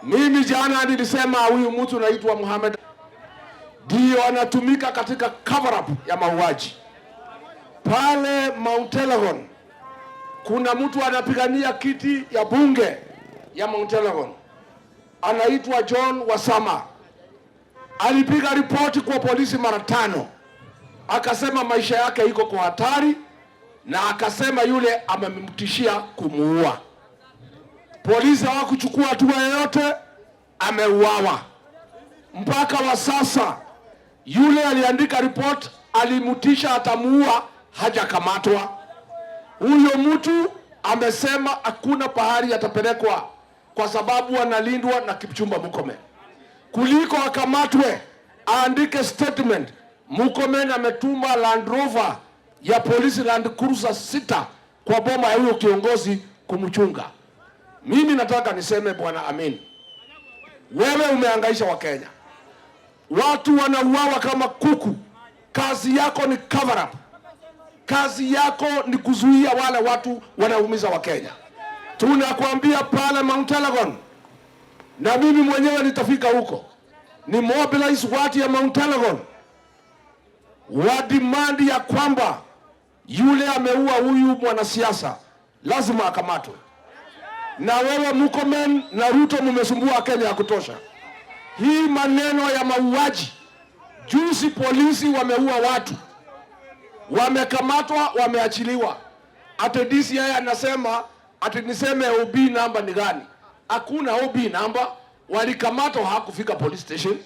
Mimi jana nilisema huyu mtu anaitwa Mohamed ndio anatumika katika cover up ya mauaji. Pale Mount Elgon kuna mtu anapigania kiti ya bunge ya Mount Elgon, anaitwa John Wasama. Alipiga ripoti kwa polisi mara 5, akasema maisha yake iko kwa hatari, na akasema yule amemtishia kumuua. Polisi hawakuchukua hatua yoyote, ameuawa. Mpaka wa sasa yule aliandika report alimtisha atamuua, hajakamatwa. Huyo mtu amesema hakuna pahali atapelekwa kwa sababu analindwa na Kipchumba Murkomen. Kuliko akamatwe aandike statement. Murkomen ametuma Land Rover ya polisi Land Cruiser 6 kwa boma ya huyo kiongozi kumchunga. Mimi nataka niseme Bwana Amin, wewe umehangaisha Wakenya. Watu wanauawa kama kuku. Kazi yako ni cover up. Kazi yako ni kuzuia wale watu wanaumiza Wakenya. Tunakuambia pale Mount Elgon, na mimi mwenyewe nitafika huko, ni mobilize watu ya Mount Elgon wa demand ya kwamba yule ameua huyu mwanasiasa lazima akamatwe. Na wewe Murkomen na Ruto mmesumbua Kenya ya kutosha. Hii maneno ya mauaji, juzi polisi wameua watu, wamekamatwa, wameachiliwa. Ati DCI anasema ati niseme OB namba ni gani? Hakuna OB namba. Walikamatwa, hakufika police station.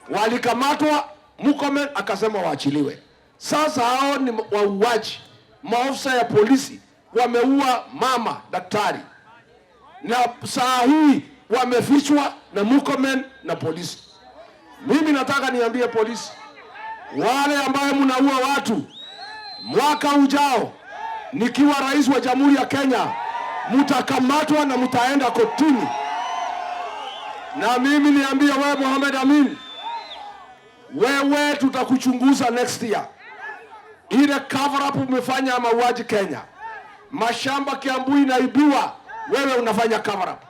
Walikamatwa, Murkomen akasema waachiliwe. Sasa hao ni wauaji. Maafisa ya polisi wameua mama daktari, na saa hii wamefichwa na Murkomen na polisi. Mimi nataka niambie polisi, wale ambao mnaua watu, mwaka ujao nikiwa rais wa Jamhuri ya Kenya, mtakamatwa na mtaenda kotini. Na mimi niambie wewe Mohamed Amin, wewe tutakuchunguza next year. Ile cover up umefanya mauaji Kenya, mashamba Kiambu inaibiwa, wewe unafanya cover up.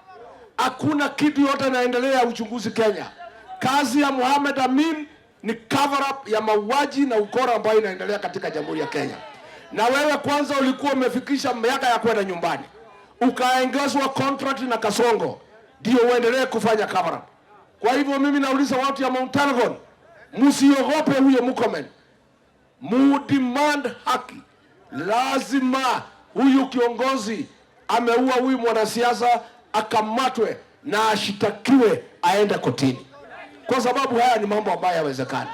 Hakuna kitu yote inaendelea uchunguzi Kenya. Kazi ya Mohamed Amin ni cover up ya mauaji na ukora ambayo inaendelea katika Jamhuri ya Kenya. Na wewe kwanza ulikuwa umefikisha miaka ya kwenda nyumbani, ukaongezwa contract na Kasongo ndio uendelee kufanya cover up. Kwa hivyo mimi nauliza watu ya Mount Elgon, msiogope huyo Murkomen, mudemand haki. Lazima huyu kiongozi ameua huyu mwanasiasa akamatwe na ashitakiwe, aende kotini, kwa sababu haya ni mambo ambayo hayawezekani.